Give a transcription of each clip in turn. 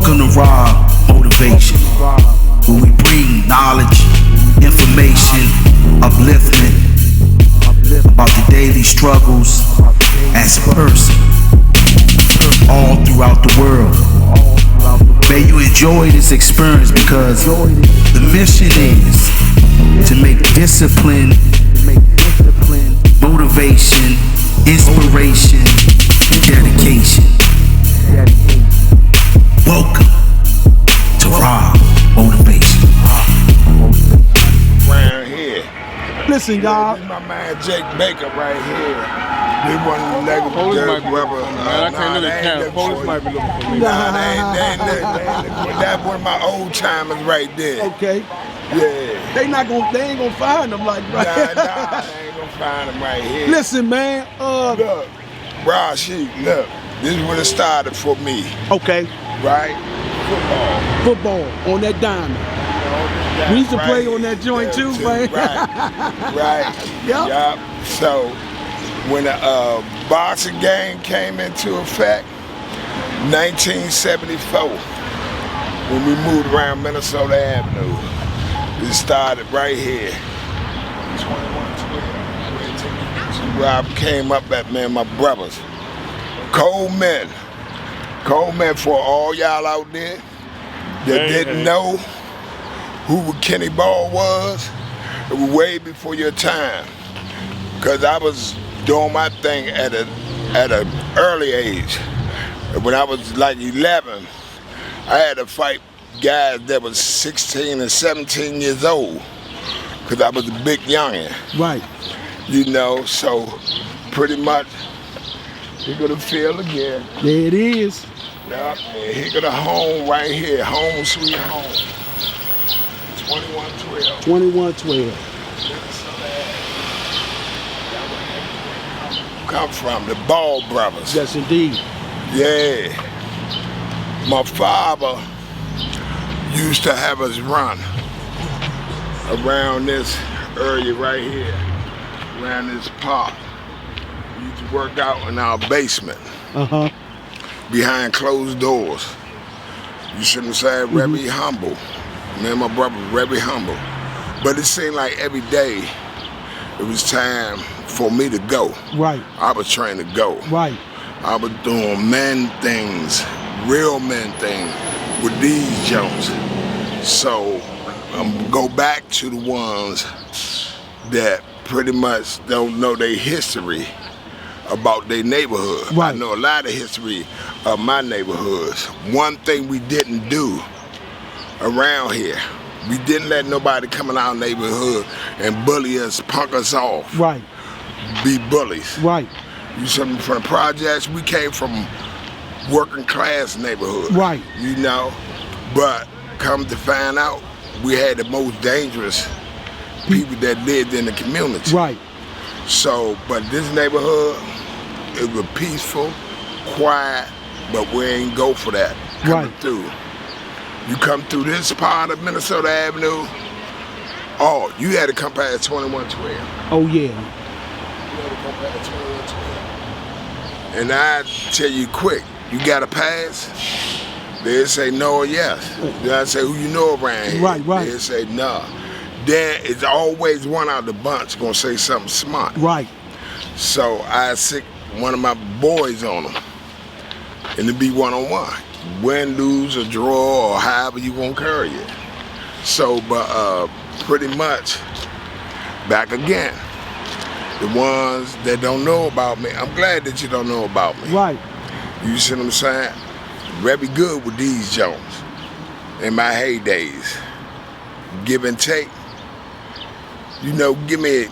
Welcome to Raw Motivation, where we bring knowledge, information, upliftment about the daily struggles as a person all throughout the world. May you enjoy this experience because the mission is to make discipline, motivation, inspiration, and dedication. Welcome to Raw Motivation. Around here. Listen, y'all. This is my man Jake Baker right here. They one of the niggas Police might be rubber. looking for me, man. I can't look at camera. Police might be looking for me. Nah, they ain't looking. That's one of my old timers right there. Okay. Yeah. They ain't gonna find them like right. Nah, they ain't gonna find them right here. Listen, man. Look, Raw Sheep, look. This is when it started for me. Okay. Right? Football on that diamond. We used to play on that joint too, man. Right. Yep. Yep. So when the boxing game came into effect, 1974, when we moved around Minnesota Avenue, it started right here. 2112. Where I came up at, man, my brothers. Cold men for all y'all out there that didn't know who Kenneth Ball was, it was way before your time. Cause I was doing my thing at an early age. When I was like 11, I had to fight guys that was 16 and 17 years old, cause I was a big youngin'. Right. You know, so pretty much, here go the field again. There it is. Yeah, and here go the home right here, home sweet home. 2112. 2112. Come from the Ball brothers. Yes, indeed. Yeah. My father used to have us run around this area right here, around this park. We used to work out in our basement. Behind closed doors. You shouldn't say very humble. Me and my brother were very humble. But it seemed like every day it was time for me to go. Right. I was trying to go. Right. I was doing men things, real men things with these jokes. So I'm go back to the ones that pretty much don't know their history about their neighborhood. Right. I know a lot of history of my neighborhoods. One thing we didn't do around here, we didn't let nobody come in our neighborhood and bully us, punk us off. Right. Be bullies. Right. You something from the projects, we came from working class neighborhood. Right. You know, but come to find out, we had the most dangerous people that lived in the community. Right. So, but this neighborhood, it was peaceful, quiet, but we ain't go for that coming through. You come through this part of Minnesota Avenue, oh, you had to come past 2112. Oh yeah. You had to come past 2112. And I tell you quick, you got to pass, they'll say no or yes. Then I say who you know around here. Right. They'll say no. Then it's always one out of the bunch gonna say something smart. Right. So I sick one of my boys on them, and it be one-on-one. Win, lose, or draw, or however you gonna carry it. So, but pretty much, back again. The ones that don't know about me, I'm glad that you don't know about me. Right. You see what I'm saying? Very good with these Jones in my heydays. Give and take. You know, give me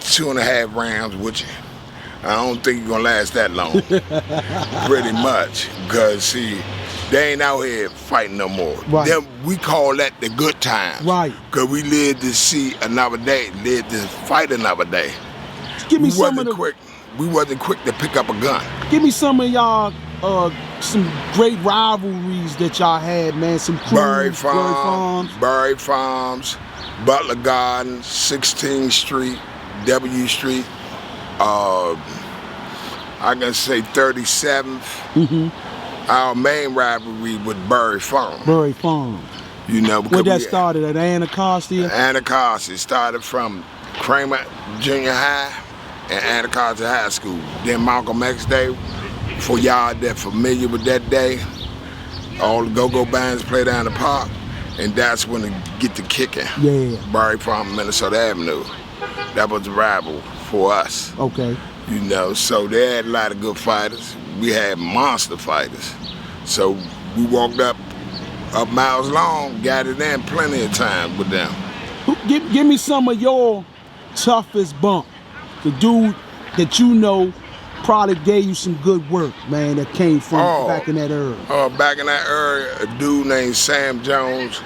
2.5 rounds with you. I don't think you're gonna last that long. Pretty much. Because see, they ain't out here fighting no more. Right. Then we call that the good times. Right. Because we lived to see another day, lived to fight another day. Give me some of the. We wasn't quick to pick up a gun. Give me some of y'all, some great rivalries that y'all had, man. Some crews, Berry Farms, Butler Gardens, 16th Street, W Street. I can say 37th, Our main rivalry was Bury Farm. Bury Farm. You know, Where that started at Anacostia? Anacostia started from Kramer Junior High and Anacostia High School. Then Malcolm X Day, for y'all that familiar with that day, all the go-go bands play down the park, and that's when it get to kicking. Yeah. Bury Farm, Minnesota Avenue. That was the rival for us. Okay. You know, so they had a lot of good fighters. We had monster fighters. So we walked up miles long, got it in plenty of time with them. Give me some of your toughest bump. The dude that you know probably gave you some good work, man, that came from back in that era. Back in that era, a dude named Sam Jones,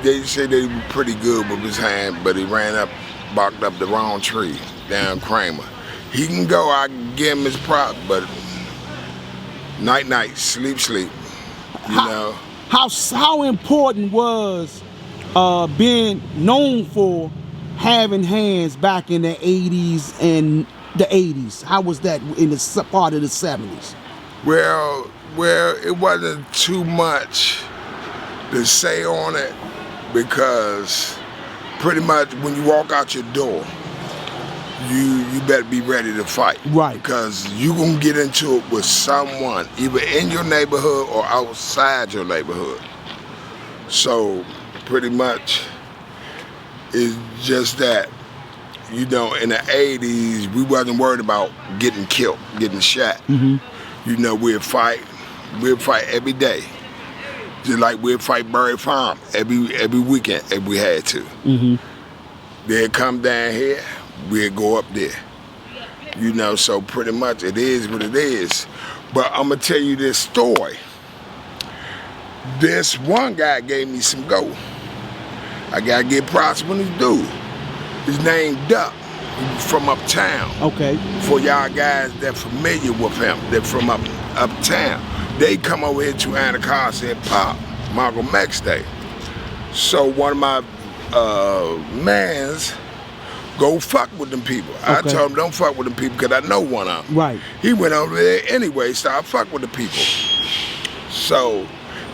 they said they were pretty good with his hand, but he barked up the wrong tree down Kramer. He can go, I can give him his prop, but night, sleep, you know. How important was being known for having hands back in the 80s and the 80s? How was that in the part of the 70s? Well, it wasn't too much to say on it, because pretty much when you walk out your door, you better be ready to fight. Right. Because you gonna get into it with someone, either in your neighborhood or outside your neighborhood. So pretty much it's just that, you know, in the 80s, we wasn't worried about getting killed, getting shot. Mm-hmm. You know, we'd fight every day. Just like we'd fight Bury Farm every weekend if we had to. Mm-hmm. They'd come down here, we'd go up there. You know, so pretty much it is what it is. But I'm gonna tell you this story. This one guy gave me some gold. I gotta give props when he's due. His name Duck. He's from uptown. Okay. For y'all guys that familiar with him, they're from uptown. They come over here to Anacostia and pop Malcolm X Day. So one of my mans go fuck with them people. Okay. I told him don't fuck with them people because I know one of them. Right. He went over there anyway, started fuck with the people. So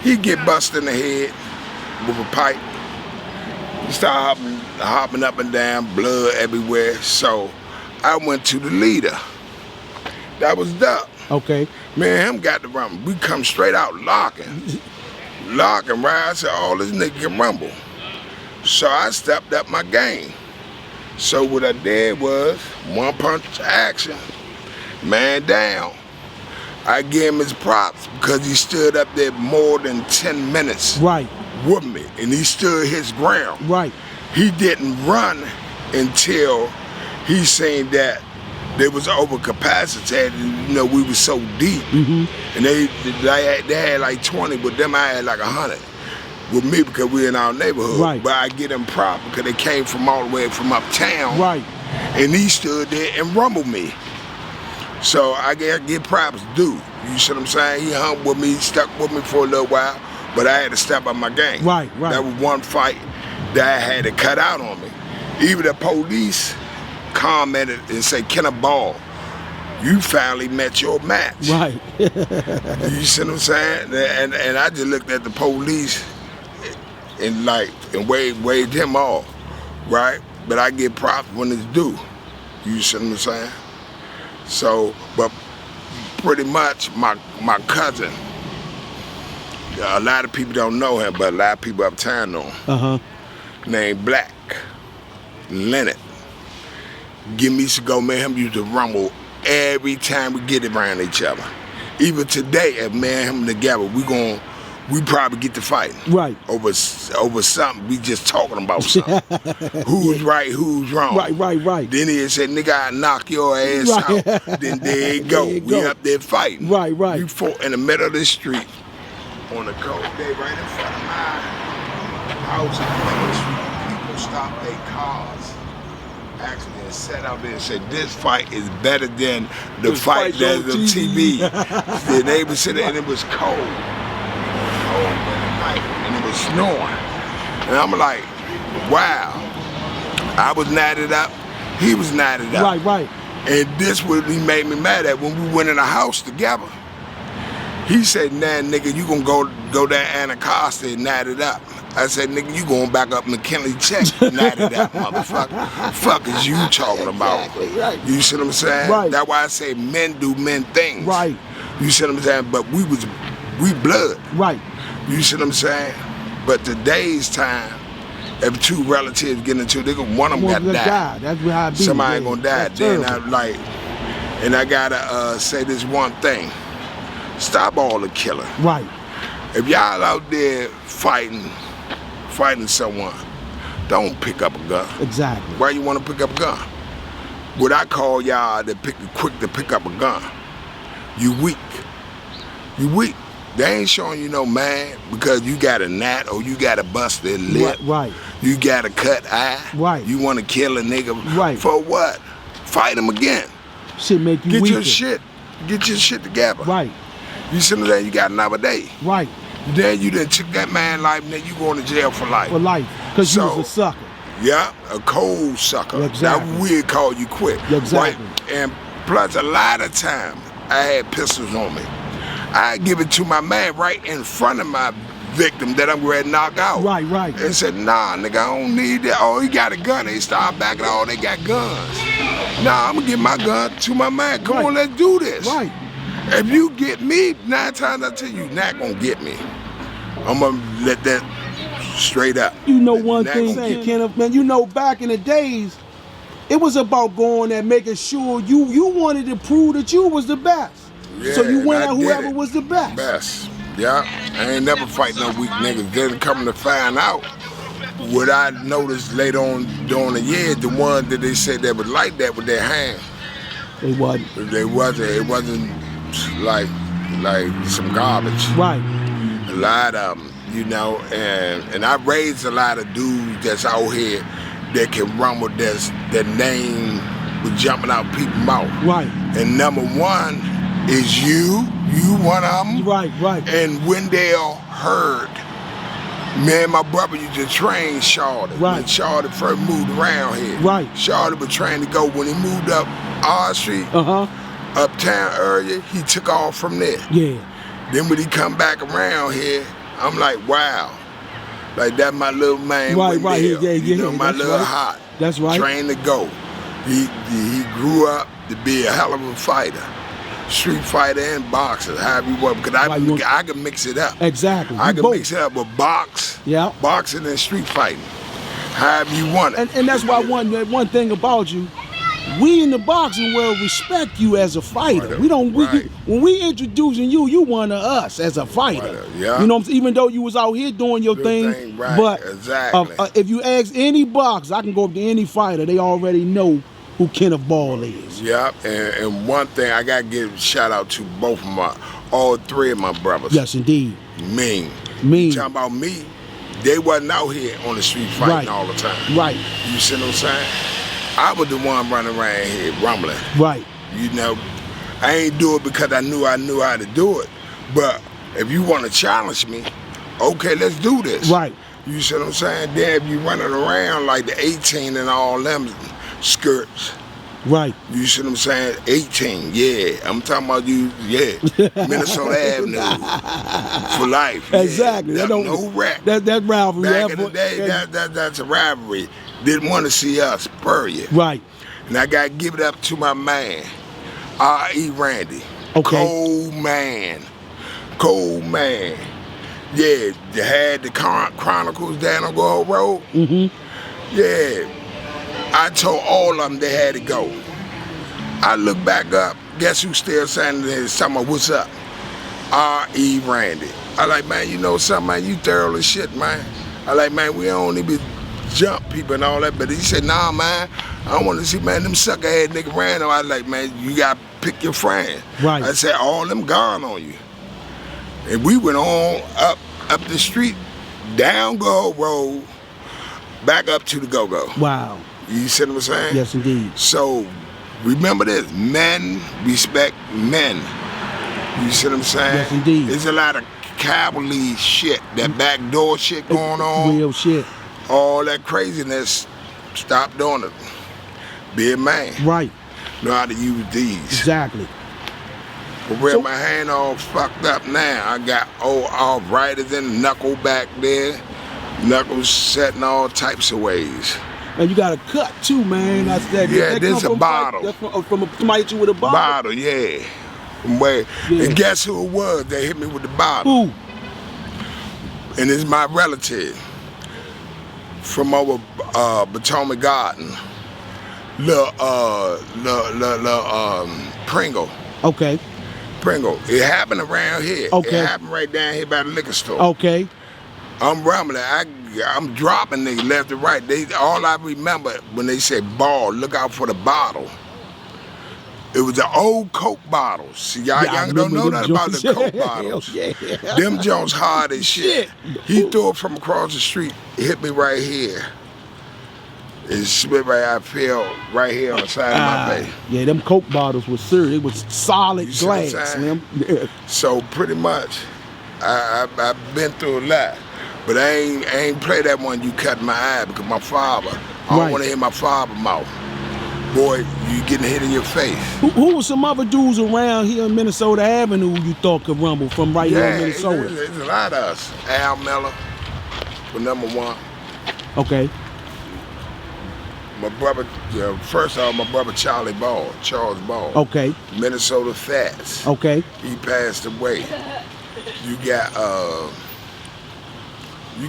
he get busted in the head with a pipe. He started hopping up and down, blood everywhere. So I went to the leader. That was Duck. Okay. Man, him got the rumble. We come straight out locking. Locking, right? I said, oh, this nigga can rumble. So I stepped up my game. So what I did was, one punch action, man down. I gave him his props because he stood up there more than 10 minutes. Right. With me, and he stood his ground. Right. He didn't run until he seen that they was overcapacitated. You know, we was so deep, and they had like 20, but them I had like 100 with me because we in our neighborhood. Right. But I get them props because they came from all the way from uptown. Right. And he stood there and rumbled me. So I gotta give props due. You see what I'm saying? He hung with me, stuck with me for a little while. But I had to step up my game. Right. That was one fight that I had to cut out on me. Even the police commented and said, Kenneth Ball, you finally met your match. Right. You see what I'm saying? And I just looked at the police and waved him off, right? But I get props when it's due. You see what I'm saying? So, but pretty much my cousin, a lot of people don't know him, but a lot of people uptown know him. Named Black Leonard. Give me some go, man. Him used to rumble every time we get around each other. Even today, if man and him together, we probably get to fighting. Right. Over something. We just talking about something. Who's right, who's wrong. Right. Then he said, nigga, I knock your ass out. Then there you go. We up there fighting. Right. We fought in the middle of the street on a cold day right in front of my house in the middle of the street. People stopped their cars actually and sat out there and said, this fight is better than the fight that's on TV. Then they were sitting there and it was cold and it was snowing. And I'm like, wow. I was knotted up, he was knotted up. Right. And this what he made me mad at when we went in the house together. He said, nah, nigga, you gonna go down Anacostia and knot it up. I said, nigga, you going back up McKinley Check, knot it up, motherfucker. Fuck is you talking about? Exactly, right. You see what I'm saying? Right. That's why I say men do men things. Right. You see what I'm saying? But we blood. Right. You see what I'm saying? But today's time, if two relatives get into it, one of them got to die. That's how it be. Somebody ain't gonna die. That's Then terrible. I gotta say this one thing. Stop all the killing. Right. If y'all out there fighting someone, don't pick up a gun. Exactly. Why you wanna pick up a gun? What I call y'all that quick to pick up a gun, you weak. You weak. They ain't showing you no man because you got a knot or you got a busted lip. Right. You got a cut eye. Right. You want to kill a nigga. Right. For what? Fight him again. Shit make you Get weaker. your shit together. Right. You see what I'm saying? You got another day. Right. Then you done took that man life and then you going to jail for life. For life. Because you So- was a sucker. Yeah, a cold sucker. Exactly. That we'd call you quick. Exactly. Right? And plus a lot of time I had pistols on me. I give it to my man right in front of my victim that I'm ready to knock out. Right. And said, nah, nigga, I don't need that. Oh, he got a gun. They start backing. Oh, they got guns. Nah, I'm gonna give my gun to my man. Come Right. on, let's do this. Right. If you get me, 9 times out of 10, you not gonna get me. I'm gonna let that straight up. You know one Not thing, gonna get me. Kenneth, man, you know back in the days, it was about going and making sure you wanted to prove that you was the best. So you Yeah, went and I at did whoever it. was the best. Best. Yeah. I ain't never fight no weak niggas. Then coming to find out, what I noticed later on during the year, the one that they said they would like that with their hand. They wasn't. It wasn't like some garbage. Right. A lot of them, you know, and I raised a lot of dudes that's out here that can run with their name with jumping out people's mouth. Right. And number one is you one of them. Right. And Wendell Hurd. Me and my brother used to train Shawty. Right. When Shawty first moved around here. Right. Shawty was trained to go when he moved up R Street, uptown area, he took off from there. Yeah. Then when he come back around here, I'm like, wow. Like that my little man Right. Wendell. Yeah. You know, my That's little right. hot. That's right. Trained to go. He grew up to be a hell of a fighter. Street fighter and boxer, however you want, because I can mix it up. Exactly. I You can both. mix it up with boxing and street fighting, however you want it. And that's why one thing about you, we in the boxing world respect you as a fighter. Fighter, We don't. right. When we introducing you one of us as a fighter. Fighter, yeah. You know, what I'm saying? Even though you was out here doing your thing, right, but exactly. If you ask any boxer, I can go up to any fighter. They already know who Kenneth Ball is. Yeah, and one thing I gotta give a shout out to both of all three of my brothers. Yes, indeed. Mean. Mean. Talking about me, they wasn't out here on the street fighting Right. all the time. Right. You see what I'm saying? I was the one running around here rumbling. Right. You know, I ain't do it because I knew how to do it. But if you want to challenge me, okay, let's do this. Right. You see what I'm saying? Then if you running around like the 18 and all them skirts, Right. you see what I'm saying? 18, yeah. I'm talking about you, yeah. Minnesota Avenue for life. Yeah. Exactly. No wreck. That rivalry. Back in the day, that's a rivalry. Didn't want to see us, period. Right. And I got to give it up to my man, R.E. Randy. Okay. Cold man. Yeah, they had the Chronicles down on Gold Road. Mm-hmm. Yeah. I told all of them they had to go. I look back up, guess who's still standing there talking about what's up? R.E. Randy. I like, man, you know something, man, you thorough as shit, man. I like, man, we don't even jump people and all that, but he said, nah, man, I don't want to see, man, them sucker-head nigga Randall. I like, man, you got to pick your friend. Right. I said, all them gone on you. And we went on up the street, down Gold Road, back up to the Go-Go. Wow. You see what I'm saying? Yes, indeed. So, remember this, men respect men. You see what I'm saying? Yes, indeed. There's a lot of cavalry shit, that backdoor shit going on. Real shit. All that craziness, stop doing it. Be a man. Right. Know how to use these. Exactly. For real, my hand all fucked up now. I got arthritis in the knuckle back there. Knuckles setting all types of ways. And you got a cut too, man. That's that. Yeah, that this come a bottle. That's from somebody hit you with a bottle. Bottle, yeah. From where? Yeah. And guess who it was? They hit me with the bottle. Who? And it's my relative from over Potomac Garden. Pringle. Okay. Pringle. It happened around here. Okay. It happened right down here by the liquor store. Okay. I'm rumbling. I'm dropping niggas left and right. All I remember when they said Ball, look out for the bottle. It was an old Coke bottle. See, y'all young don't know nothing about the Coke bottles. Yeah. Them Jones hard as shit. He threw it from across the street, hit me right here. It spit right, I fell right here on the side of my face. Yeah, them Coke bottles was serious. It was solid You see what I'm glass, saying? man. Yeah. So pretty much, I've been through a lot. But I ain't play that one, you cut my eye, because my father, I don't want to hear my father mouth. Boy, you getting hit in your face. Who were some other dudes around here in Minnesota Avenue you thought could rumble from right here in Minnesota? There's a lot of us. Al Miller, for number one. Okay. My brother, first of all, my brother Charles Ball. Okay. Minnesota Fats. Okay. He passed away. You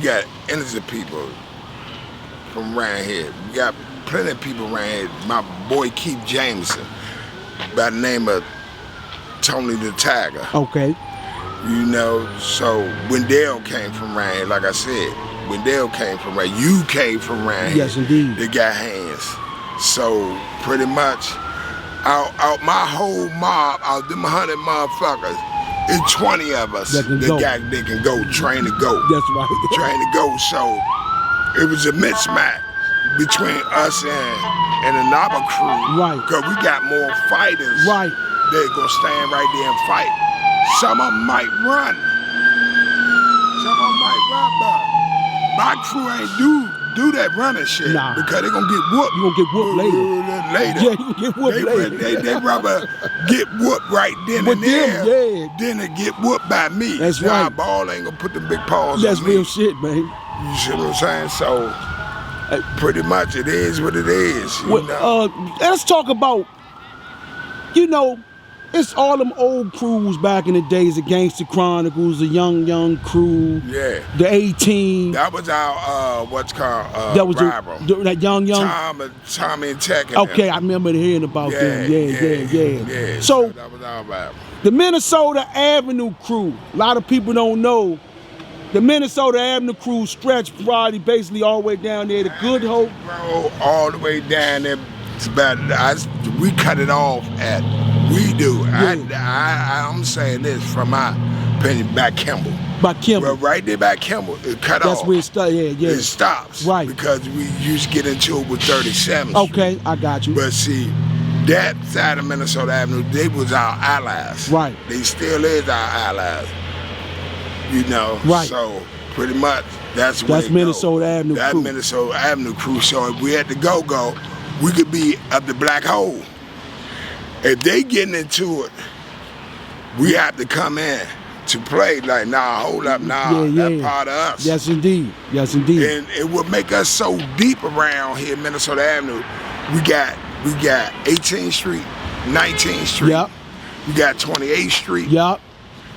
got innocent people from around here. You got plenty of people around here. My boy Keith Jameson, by the name of Tony the Tiger. Okay. You know, so Wendell came from around here, like I said. Wendell came from around here. You came from around here. Yes, indeed. They got hands. So pretty much, out my whole mob, out them 100 motherfuckers, it's 20 of us that can go, train to go. That's right. Train to go. So it was a mismatch between us and another crew. Right. Because we got more fighters. Right. They're going to stand right there and fight. Some of them might run. But my crew ain't do that running shit. Nah. Because they're going to get whooped. You gonna get whooped later. Later. Yeah, you gonna get whooped later. They rather get whooped right then With and there them, than to get whooped by me. That's Nah, right. Ball ain't gonna put them big paws That's on me. real shit, man. You see what I'm saying? So pretty much it is what it is. You know? Let's talk about, it's all them old crews back in the days, the Gangster Chronicles, the young crew. Yeah. The 18. That was our what's called That was rival. that young. Tommy and Tech. And Okay, them. I remember hearing about them. Yeah. So So that was our rival. the Minnesota Avenue crew, a lot of people don't know. The Minnesota Avenue crew stretched probably basically all the way down there to Good Hope. Bro, all the way down there. It's about, we cut it off at, we do. Yeah. I'm saying this from my opinion, back Kimball. By Kimball. Well, right there by Kimball, it cut off. That's where it started. Yeah. It stops. Right. Because we used to get into it with 37th Okay, I got you. But see, that side of Minnesota Avenue, they was our allies. Right. They still is our allies. You know? Right. So, pretty much, that's where That's Minnesota Avenue That's crew. Minnesota Avenue crew. So if we had to go, we could be up the black hole. If they getting into it, we have to come in to play like, nah, hold up, nah, that's part of us. Yes, indeed. And it would make us so deep around here, Minnesota Avenue. We got 18th Street, 19th Street. Yep. We got 28th Street. Yep.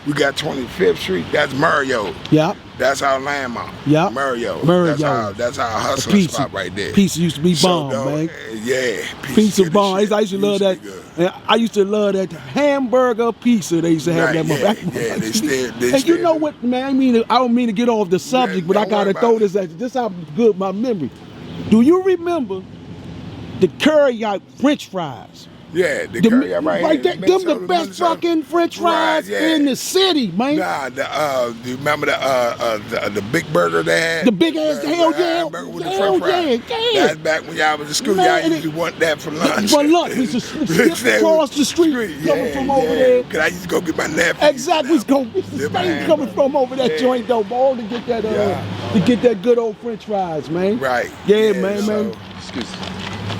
We got 25th Street. That's Mario. Yep. That's our landmark. Yep. Mario. Mario. That's our hustling spot right there. Pizza used to be bomb, man. Yeah. Pizza bomb. I used to love that. And I used to love that hamburger pizza they used to have that motherfucker. Yeah, they still. And you know what, man? I don't mean to get off the subject, but I gotta throw this at you. This how good my memory. Do you remember the curry French fries? Yeah, the curry right here. Them the best fucking French fries in the city, man. Nah, do you remember the big burger they had? The big ass, hell yeah. Burger with the French fries. Yeah. That's back when y'all was in school. Man, y'all used to want that for lunch. For lunch, we used to skip across the street, coming from over there. Cause I used to go get my nephew. Exactly, we used to stay coming from over that joint though, all to get that good old French fries, man. Right. Yeah, man. Excuse me.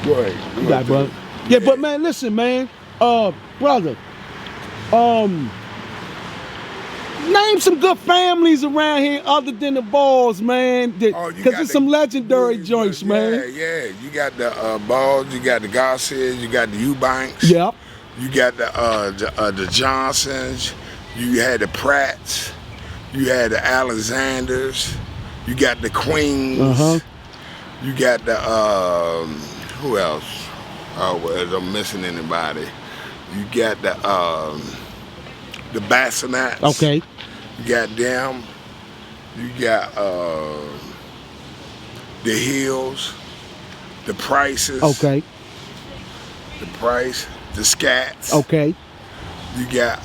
Go ahead. You got, brother. Yeah, but man, listen, man, brother, Name some good families around here other than the Balls, man. Because there's some legendary joints, man. Yeah. You got the Balls, you got the Garcias, you got the Eubanks. Yep. You got the Johnsons. You had the Pratts. You had the Alexanders. You got the Queens. You got the who else? Oh, well, I'm missing anybody. You got the Bassinets. Okay. You got them. You got the Hills, the Prices. Okay. The Price, the Scats. Okay. You got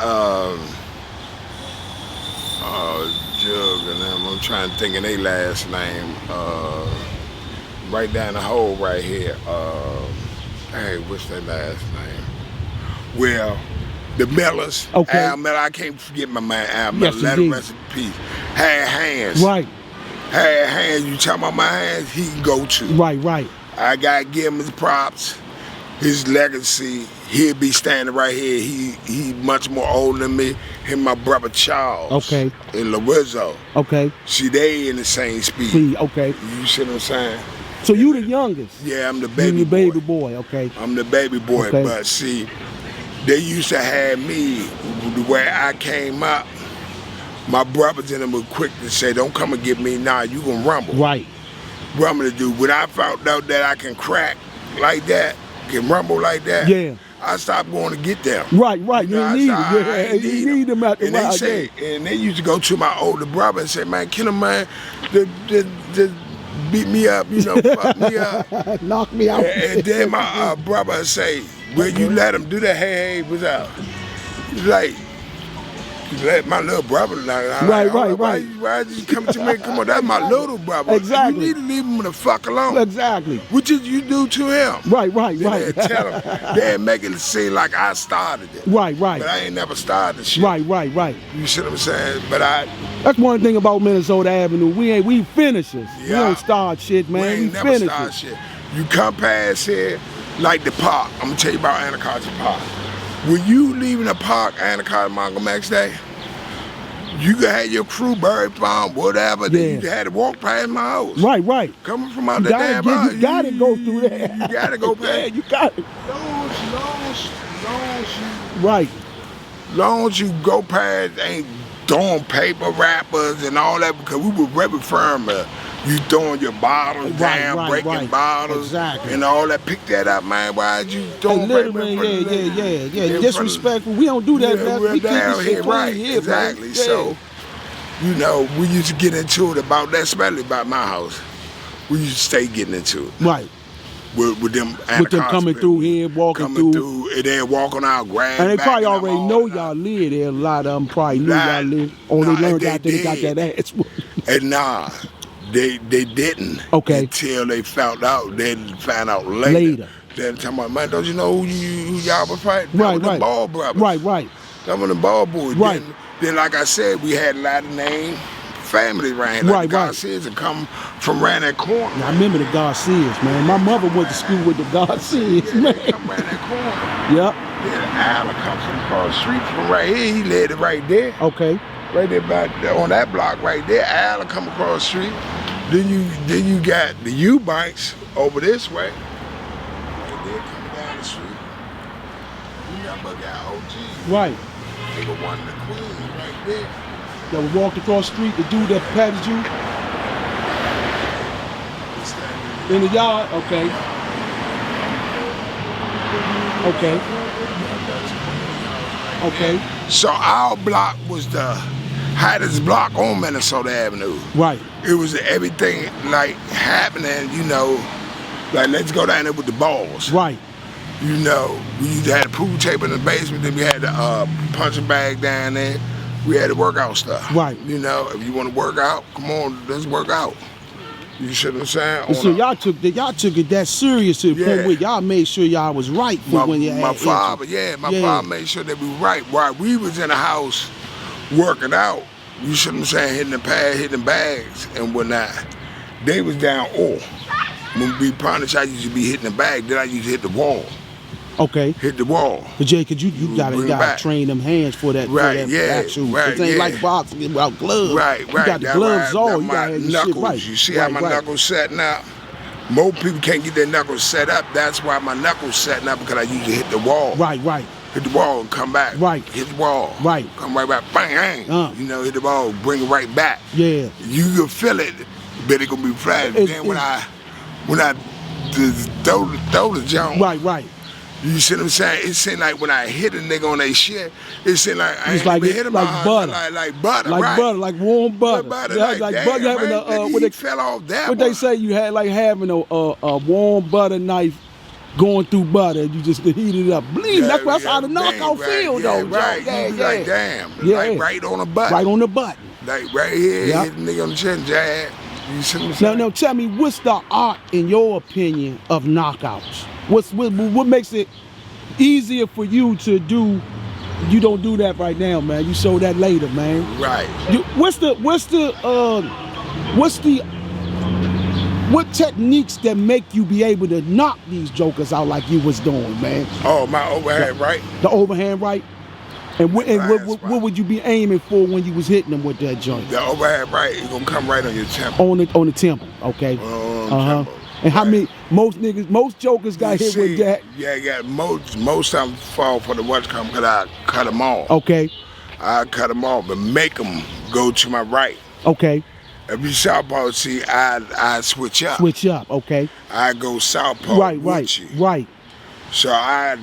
Jug and them. I'm trying to think of their last name. Right down the hole right here. Hey, what's their last name? Well, the Millers. Okay. Al Miller. I can't forget my man Al Miller. Yes, Let him indeed. rest in peace. Had hands. Right. Had hands. You talking about my hands? He can go to. Right. I gotta give him his props. His legacy. He'll be standing right here. He much more older than me. Him, and my brother Charles. Okay. And Lorizzo. Okay. See, they in the same speed. Okay. You see what I'm saying? So you the youngest? Yeah, I'm the baby You the baby boy. boy, okay. I'm the baby boy, Okay. but see, they used to have me the way I came up. My brothers and them were quick to say, "Don't come and get me now. You gonna rumble." Right. Rumble to do. When I found out that I can crack like that, can rumble like that, Yeah. I stopped going to get them. Right. You know, need I them. Yeah, you need them out the And they wild say, game. and they used to go to my older brother and say, "Man, kill him, man. Just beat me up, fuck me up." Knock me out. And then my brother would say, "Will you let him do that? Hey, what's up?" He's like, "You let my little brother know." Right. Why you come to me? Come on, that's my little brother. Exactly. You need to leave him the fuck alone. Exactly. What did you do to him? Right. Then they tell him, they make it seem like I started it. Right. But I ain't never started shit. Right. You see what I'm saying? But That's one thing about Minnesota Avenue. We finishers. We Yeah. don't start shit, man. we We ain't never finishers. started shit. You come past here, like the park. I'm gonna tell you about Anacostia Park. When you leaving the park, Anacostia Montgomery Max Day, you could have your crew, Bird Farm, whatever. Then you had to walk past my house. Right. Coming from out You the damn gotta, house. you gotta go through there. You gotta go past. Yeah, you got it. Long as you go past, ain't throwing paper wrappers and all that, because we were very firm. You throwing your bottles down, breaking bottles, exactly. and all that. Pick that up, man. Why'd you throwing paper in front of the lady? Yeah. Disrespectful. We don't do that, man. We're We keep down this shit here, clean right? here, Exactly. man. So, we used to get into it about that, especially about my house. We used to stay getting into it. Right. With them coming through here, walking through. and then walking out, grabbing. And they probably already know y'all live there. A lot of them probably knew y'all live. Only learned after they got that ass. And nah, they didn't. Okay. Until they found out. They found out later. Then talking about, man, don't you know who y'all was fighting? Right. The Ball brothers. Right. Some of the Ball boys. Right. Then, like I said, we had a lot of names. Family ran like the Garcias and come from around that corner. I remember the Garcias, man. My mother went to school with the Garcias, man. Come around that corner. Yep. Then Allen comes from across the street from right here. He led it right there. Okay. Right there on that block right there. Allen come across the street. Then you got the Eubanks over this way. And then coming down the street. You got OG. Right. Nigga one of the queens right there. That was walked across the street, the dude that patted you in the yard. Okay. So our block was the hottest block on Minnesota Avenue. Right. It was everything like happening, like let's go down there with the balls. Right. We used to have the pool table in the basement, then we had the punching bag down there. We had the workout stuff. Right. If you want to work out, come on, let's work out. You see what I'm saying? So y'all took it that serious to the point where y'all made sure y'all was right for when you had my father made sure that we were right. While we was in the house working out, you see what I'm saying, hitting the pad, hitting bags and whatnot. They was down all. When we punish, I used to be hitting the bag, then I used to hit the wall. Okay. hit the wall. But Jay, cause you Bring gotta it back. train them hands for that. Right, For that yeah, actual. right, It ain't yeah. like boxing without gloves. Right, You right. got the That gloves right, on. that You gotta my have your knuckles. shit right. You see how Right, my right. knuckles setting up? Most people can't get their knuckles set up. That's why my knuckles setting up, because I usually hit the wall. Right, right. Hit the wall and come back. Right. Hit the wall. Right. Come right back. Bang, bang. You know, hit the ball, bring it right back. Yeah. You can feel it, but it gonna be flat. Then when I just throw the jump. Right. You see what I'm saying? It seemed like when I hit a nigga on their shit, it seemed like I It's ain't like even hit him like butter. Like butter, Like right? butter, like warm butter. Butter, Yeah, like damn, butter having man, nigga, what he they fell off that what one. they say you had like having a warm butter knife going through butter. You just heat it up. Bleed. That's how the knockout feel though. Right. Yeah, You be yeah. like damn. Yeah. Like right on the button. Right on the button. Like right here, Yep. hit the nigga on the chin, jab. You see what I'm Now, saying? now, tell me, what's the art, in your opinion, of knockouts? What makes it easier for you to do? You don't do that right now, man. You show that later, man. Right. What techniques that make you be able to knock these jokers out like you was doing, man? Oh, my overhand right? The overhand right? And what Right. would you be aiming for when you was hitting them with that joint? The overhand right, it's gonna come right on your temple. On the temple, okay. Temple. And how Right. many most jokers got hit with that? Yeah. Most of them fall for the what's come because I cut them off. Okay, I cut them off and make them go to my right. okay. If you southpaw, see, I switch up. Switch up, okay. I go southpaw Right, with you. right. So I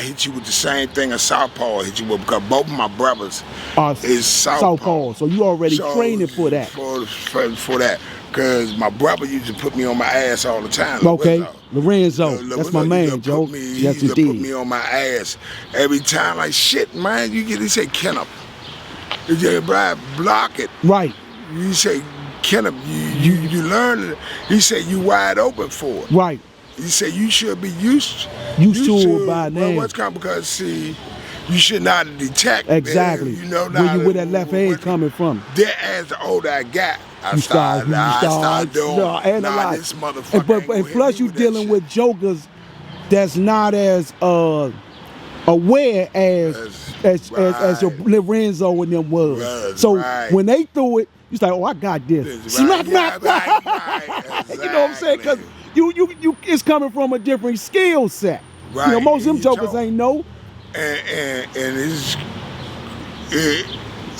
hit you with the same thing a southpaw hit you with, because both of my brothers is southpaw. So you already training for that. For that. Because my brother used to put me on my ass all the time. Okay, Lorenzo, that's my man, Joe. He Yes, used to put indeed. me on my ass every time. Like, shit, man, he say, Kenneth. He said, Brian, block it. Right. You say, Kenneth, you learn it. He said, you wide open for it. Right. He said, you should be used to it by now. Well, what's coming, because, see, you should not detect. Exactly. You know, where that left hand coming from. Then as the older I got, I started doing, analyze. this motherfucker But plus you dealing with jokers that's not as aware as your Lorenzo and them was. So when they threw it, you like, oh, I got this. Smack. Right. You know what I'm saying? Because you it's coming from a different skill set. Right. You know, most of them jokers ain't know. And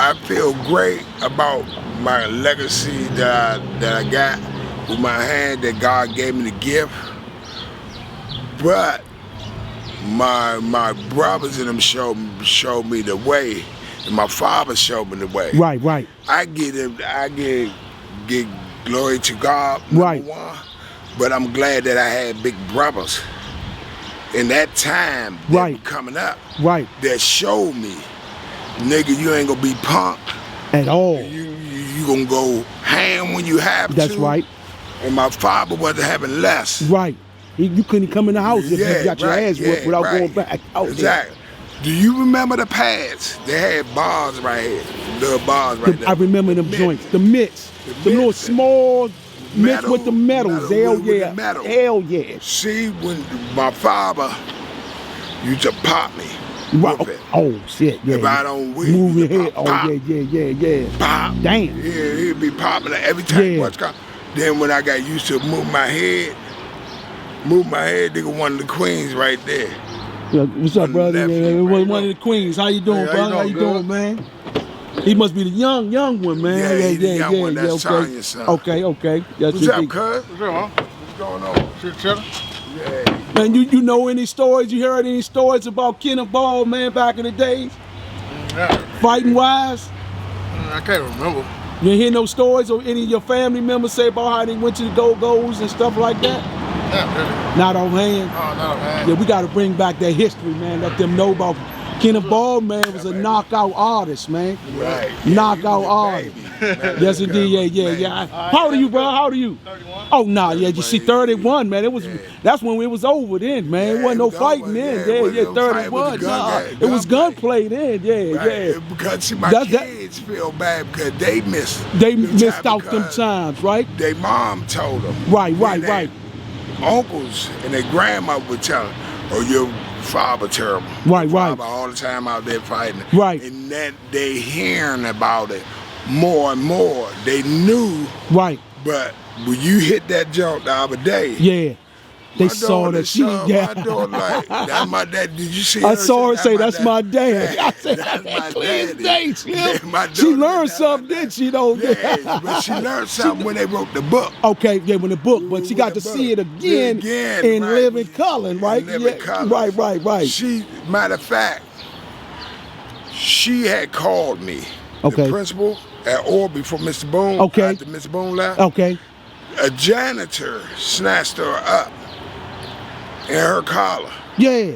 I feel great about my legacy that I got with my hand, that God gave me the gift. But my brothers and them showed me the way, and my father showed me the way. Right. I give glory to God, number one, but I'm glad that I had big brothers in that time that were coming up, that showed me, nigga, you ain't gonna be punk at all. You gonna go ham when you have to. That's right. And my father wasn't having less. Right. You couldn't come in the house if you got your ass whooped without going back out exactly. There. Do you remember the pads? They had bars right here, little bars right there. I remember them joints, the mitts, the little small mitts with the metals. Hell yeah. See, when my father used to pop me. Right. Oh shit, yeah. If I don't move your head. Oh yeah. Pop. Damn. Yeah, he'd be popping every time what's coming. Then when I got used to move my head, nigga, one of the queens right there. Yeah, what's up, brother? One of the queens. How you doing, brother? How you doing, man? He must be the young one, man. Yeah, he's the young one. That's Tanya's son. Okay. Yes, what's up, cuz? What's up, huh? What's going on? Shit, chillin'. Yeah. Man, you know any stories? You heard any stories about Kenneth Ball, man, back in the days? Yeah. Fighting wise? I can't remember. You ain't hear no stories or any of your family members say about how they went to the go-go's and stuff like that? Not really. Not on hand? No, not on hand. Yeah, we got to bring back that history, man. Let them know about Kenneth Ball, man, was a knockout artist, man. Right. Knockout artist. Yes, indeed. Yeah. How old are you, bro? How old are you? 31. Oh, nah, yeah. You see, 31, man. That's when it was over then, man. It wasn't no fighting then. Yeah, 31. Nah, it was gunplay then. Yeah. Because see, my kids feel bad because they missed. They missed out them times, right? Their mom told them. Right. Uncles and their grandma would tell them, or your father terrible. Right, Your right. father all the time out there fighting. Right. And that they hearing about it more and more. They knew, Right. but when you hit that jump the other day, Yeah. They my saw daughter that she, yeah. My daughter like, that's my dad. Did you see I her? saw her say, "That's my dad." dad." I said, That's my clear as daddy. day, Slim. Yeah, my She daughter, learned that's something, my didn't she? Though. Yeah, but she learned something when they wrote the book. Okay, yeah, when the book, but she With got the to see it book. again, in right. living color, right? In living Yeah, colors. right. She, matter of fact, she had called me, Okay. the principal at Orby for Mr. Boone. Okay. After Mr. Boone left. Okay. A janitor snatched her up in her collar Yeah.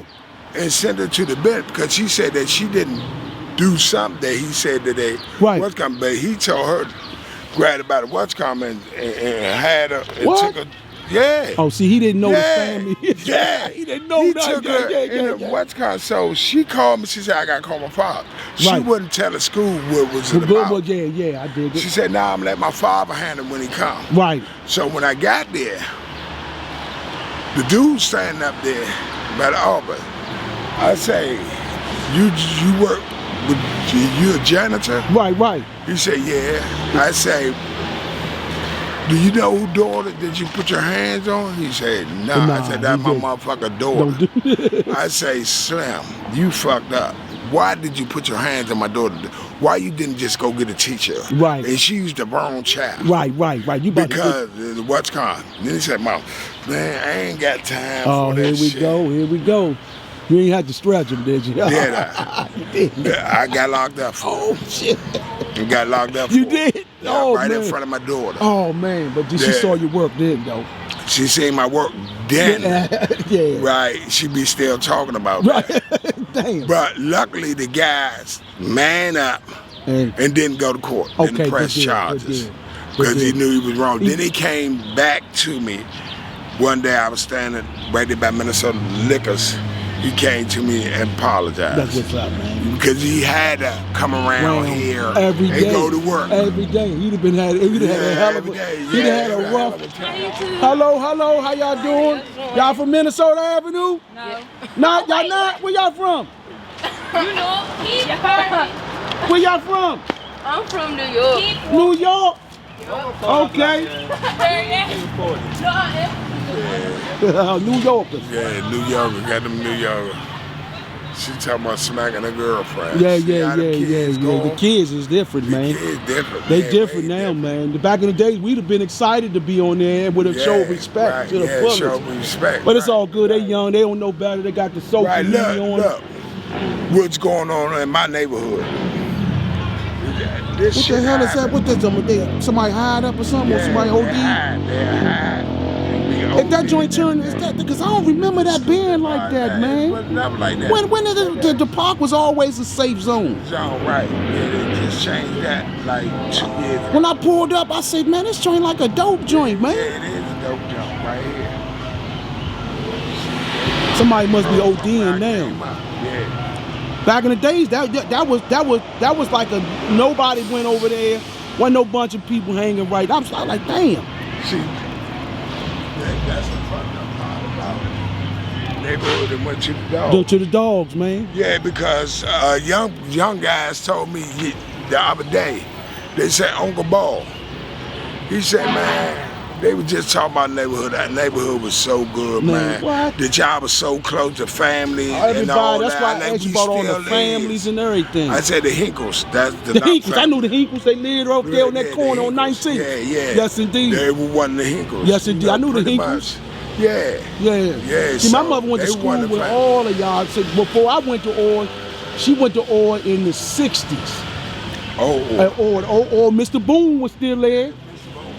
and sent her to the bed because she said that she didn't do something that he said that they Right. what's coming, but he told her grabbed about it what's coming and had her and What? took her. Yeah. Oh, see, he didn't know the Yeah. family. Yeah. He didn't know He that. took her in the what's coming. So she called me. She said, "I gotta call my father." She Right. wouldn't tell the school what was it Well, about. yeah, I did She it. said, "Nah, I'm gonna let my father handle it when he come." Right. So when I got there, the dude standing up there by the Auburn, I say, you work with, you a janitor? Right. He said, yeah. I say, do you know who daughter did you put your hands on? He said, nah. Nah, I said, that's he my didn't. motherfucking daughter. Don't do I say, Slim, you fucked up. Why did you put your hands on my daughter? Why you didn't just go get a teacher? Right. And she's the wrong child. Right. You about Because what's coming? Then he said, "Mom, man, I ain't got time Oh, for here that we shit." go. You ain't had to stretch him, did you? Did I? You did. Yeah, I got locked up for Oh, it. shit. I got locked up You for did? it. Yeah, Oh, right in man. front of my daughter. Oh, man. But she Yeah. saw your work then, though. She seen my work then. Yeah. Right. She be still talking about Right. that. Damn. But luckily the guys man up And- and didn't go to court. Okay, Didn't press good deal, charges. good deal, Because good he deal. knew he was wrong. Then he came back to me. One day I was standing right there by Minnesota Liquors. He came to me and apologized. That's what's up, man. Because he had to come around here every day. and go to work. Every day. He'd have had a hell of every a, day. he'd Yeah, have had a hell rough. of a time. Hello, how y'all doing? Y'all from Minnesota Avenue? No. Not, y'all not? Where y'all from? You know, keep burning. Where y'all from? I'm from New York. New York? Okay. New Yorkers. Yeah, New Yorker, got them New Yorker. She talking about smacking her girlfriend. Yeah. See how them kids The going? kids is different, The man. kids different. They man, different way now, different. man. Back in the days, we'd have been excited to be on there and would have Yeah, showed respect right, to the yeah, fullest. show respect. But it's right, all good. They right. young. They don't know better. They got the social Right, media on. look. What's going on in my neighborhood? This What shit the hell is that? happened. What this? Somebody hide up or something? Or somebody OD? They hide. If that joint turned, is that because I don't remember that being like that, man. But nothing like that. When the park was always a safe zone. It's all right. Yeah, they just changed that like 2 years ago. When I pulled up, I said, man, this joint like a dope joint, Yeah, man. it is a dope jump right here. Somebody must be ODing now. Yeah. Back in the days, that was like a nobody went over there. Wasn't no bunch of people hanging right. I'm like, damn. See, that's the fucked up part about it. Neighborhood and went to the dog. Go to the dogs, man. Yeah, because young guys told me the other day, they said Uncle Ball. He said, man, they were just talking about neighborhood. That neighborhood was so good, man. What? That y'all was so close to family and all Everybody, that's that. why I Like, asked you we about all still the families is. and everything. I said the Hinkles. That's The Hinkles, I knew the Hinkles. They lived up there on that Yeah, corner the on Hinkles. 19th. Yeah. Yes, indeed. They were one of the Hinkles. Yes, indeed. I knew the pretty Hinkles. much. Yeah. Yeah. See, my so mother went to they school won the with family. all of y'all. So before I went to Ord, she went to Ord in the 60s. Oh. At Ord, Mr. Boone was still there.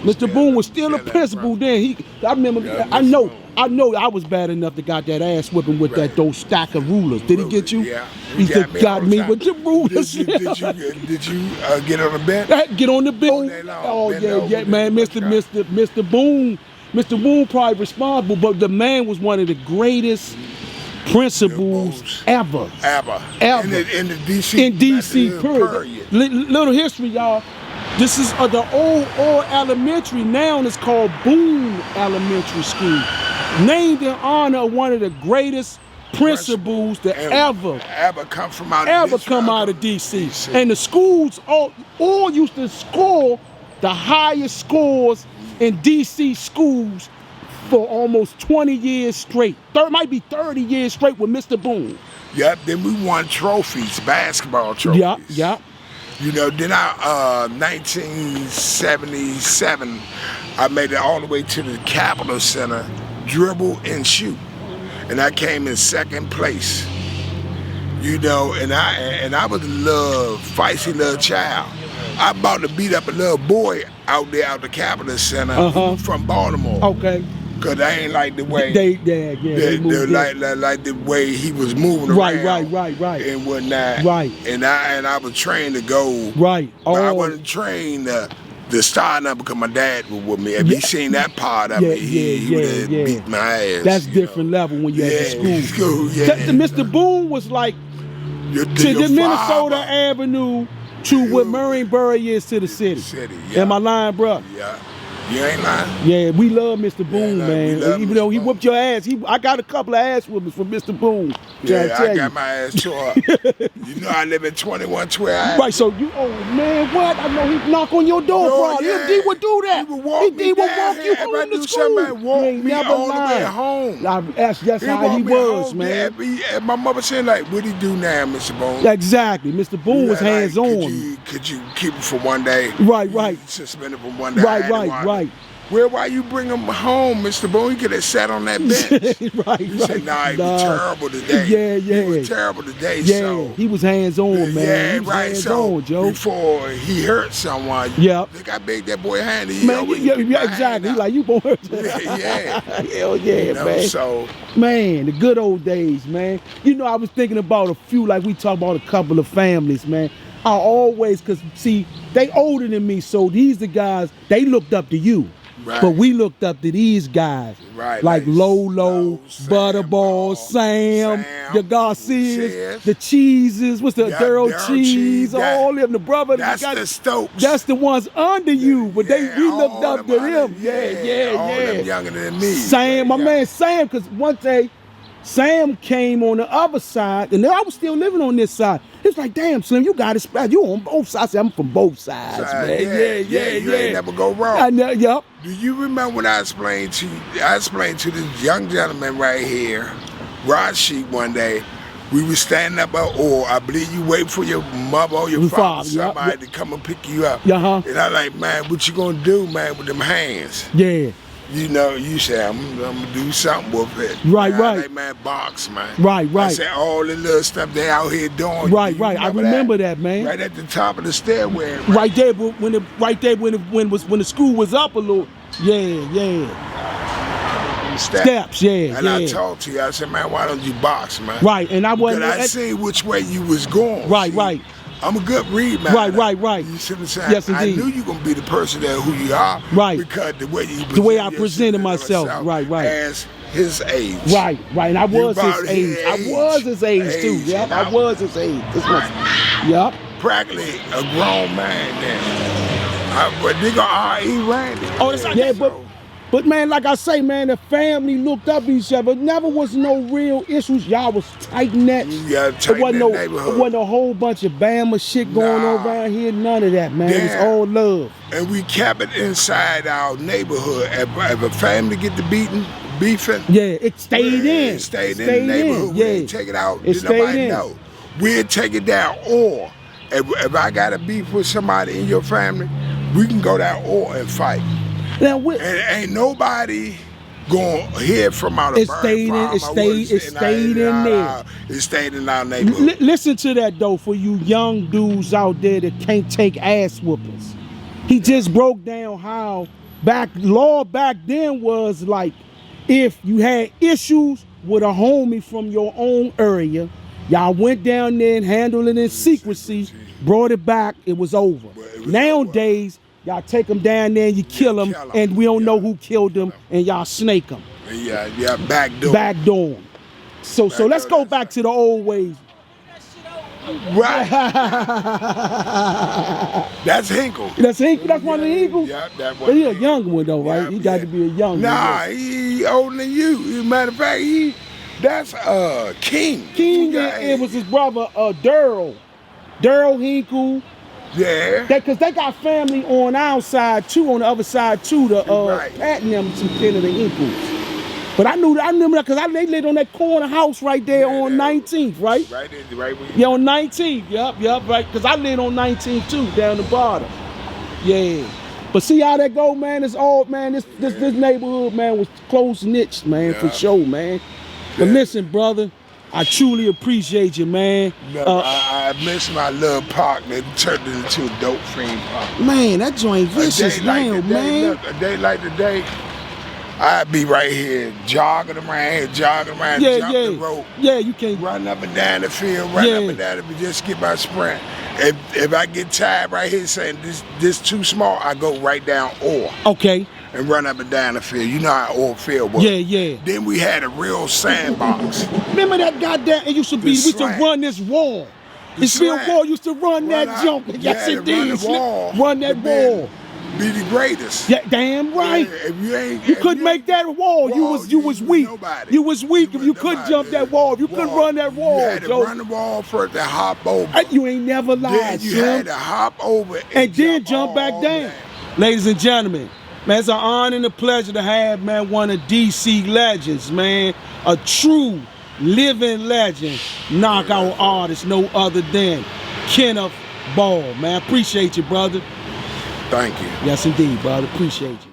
Mr. Boone was still a principal then. I remember. Yeah, I Mr. know. Boone. I know. I was bad enough to got that ass whipping with Right. those stack of rulers. Did he get you? Yeah. He said, all got the me time. with the rulers. Did you get on the bench? Get on the bill. day long. Oh Bend yeah, over, yeah, man. watch out. Mr. Boone. Mr. Boone probably responsible, but the man was one of the greatest principals ever. Ever. Ever. In the DC. In DC, period. Little history, y'all. This is the old elementary. Now it's called Boone Elementary School, named in honor of one of the greatest principals that ever come from out of DC. And the schools all used to score the highest scores in DC schools for almost 20 years straight. Might be 30 years straight with Mr. Boone. Yep, then we won trophies, basketball trophies. Yep. You know, then 1977, I made it all the way to the Capitol Center, dribble and shoot. And I came in second place. You know, and I was a little feisty little child. I about to beat up a little boy out there at the Capitol Center from Baltimore. Okay. Cause I ain't like the way they like the way he was moving around, right, and whatnot, right. And I was trained to go, right. But I wasn't trained to start up because my dad was with me. If he seen that part of me, he would have beat my ass. That's different level when you're at school. The Mr. Boone was like to the Minnesota Avenue to what Marienburg is to the city. Am I lying, bro? Yeah. You ain't lying. Yeah, we love Mr. Boone, man. Even though he whooped your ass, I got a couple of ass whoopings from Mr. Boone. Yeah, I got my ass tore up. You know I live in 2112. Right, so you, oh man, what? I know he knock on your door, bro. Yeah. He would do that. He would walk me would down walk you here. home If I to do school. something, walk me all the way home. That's how he was, man. Yeah, my mother said, like, what he do now, Mr. Boone? Exactly. Mr. Boone was hands-on. Could you keep it for one day? Right. Suspend it for one day. Right. Why you bring him home, Mr. Boone? He could have sat on that bench. right. He said, nah, he was terrible today. Yeah. He was terrible today, Yeah, he was hands-on, man. Yeah, he was right. Hands-on, Joe. Before he hurt someone, look how big that boy hand is. Man, exactly. He like, you born. Yeah. Hell yeah, man. So, man, the good old days, man. You know, I was thinking about a few, like we talked about a couple of families, man. I always, because, see, they older than me, so these the guys, they looked up to you. Right. But we looked up to these guys, like Lolo, Butterball, Sam, the Garcias, the Cheeses, what's the Daryl Cheese, all them, the brother. That's the Stokes. That's the ones under you, but we looked up to them. Yeah. All them younger than me. Sam, my man Sam, because one day, Sam came on the other side, and then I was still living on this side. It's like, damn, Slim, you got it. You on both sides. I said, I'm from both sides, man. Yeah. You ain't never go wrong. I know, yep. Do you remember when I explained to this young gentleman right here, Rashid, one day, we were standing up I believe you waiting for your mother or your father, somebody to come and pick you up. And I like, man, what you gonna do, man, with them hands? Yeah. You know, you say, I'm gonna do something with it. Right. Like, man, box, man. Right. I said, all the little stuff they out here doing. Right. I remember that, man. Right at the top of the stairway. Right there, when the school was up a little. Yeah. Steps, yeah. And I talked to you, I said, man, why don't you box, man? Right, and I wasn't. But I see which way you was going. Right. I'm a good read, man. Right. You see what I'm saying? Yes, indeed. I knew you were gonna be the person that who you are. Right. Because the way I presented myself. Right. As his age. Right. And I was his age. I was his age too. Yep. I was his age. Yep. Practically a grown man then. But nigga R.E. Randy. Oh, that's right. But man, like I say, man, the family looked up to each other. Never was no real issues. Y'all was tight net. Yeah, tight net neighborhood. It wasn't a whole bunch of Bama shit going on around here. None of that, man. It was all love. And we kept it inside our neighborhood. If a family get to beefing. Yeah, it stayed in. It stayed in the neighborhood. Yeah. We didn't take it out. It stayed in. Know. We'd take it down. Or if I got a beef with somebody in your family, we can go down and fight. Now, and ain't nobody gonna hear from out of it stayed in there. It stayed in our neighborhood. Listen to that though, for you young dudes out there that can't take ass whoopings. He just broke down how law back then was like, if you had issues with a homie from your own area, y'all went down there and handled it in secrecy, brought it back, it was over. Nowadays, y'all take them down there and you kill them, and we don't know who killed them, and y'all snake them. Yeah, backdoor. Backdoor. So let's go back to the old ways. Right. That's Hinkle. That's Hinkle. That's one of the Hinkles. Yeah, that one. But he a young one though, right? He got to be a young one. Nah, he older than you. As a matter of fact, That's King. King, it was his brother, Daryl Hinkle. Yeah. Cause they got family on our side too, on the other side too, the Right. Pat and them, some kin of the Hinkles. But I remember that because they lived on that corner house right there on 19th, right? Right where you Yeah, on 19th. Yup, right. Because I lived on 19th too, down the bottom. Yeah. But see how that go, man? It's all, man. This neighborhood, man, was close knit, man, for sure, man. But listen, brother, I truly appreciate you, man. No, I miss my little park that turned it into a dope fiend park. Man, that joint vicious now, man. Look, a day like today, I'd be right here jogging around, jump the rope. Yeah, you can't run up and down the field, up and down the field, just get my sprint. If I get tired right here saying this too small, I go right down Orr. Okay. And run up and down the field. You know how Orr field was. Yeah. Then we had a real sandbox. Remember that goddamn, it used to be, we used to run this wall. This field wall used to run that jump. Yes, it did. Run that wall. Be the greatest. Yeah, damn right. Yeah, you couldn't make that wall. You was weak. Nobody. You was weak if you couldn't jump that wall. If you couldn't run that wall, you had to run the wall first and hop over. You ain't never lied, then you had to hop over and then jump back down. Ladies and gentlemen, man, it's an honor and a pleasure to have, man, one of DC legends, man, a true living legend, knockout artist, no other than Kenneth Ball, man. Appreciate you, brother. Thank you. Yes, indeed, brother. Appreciate you.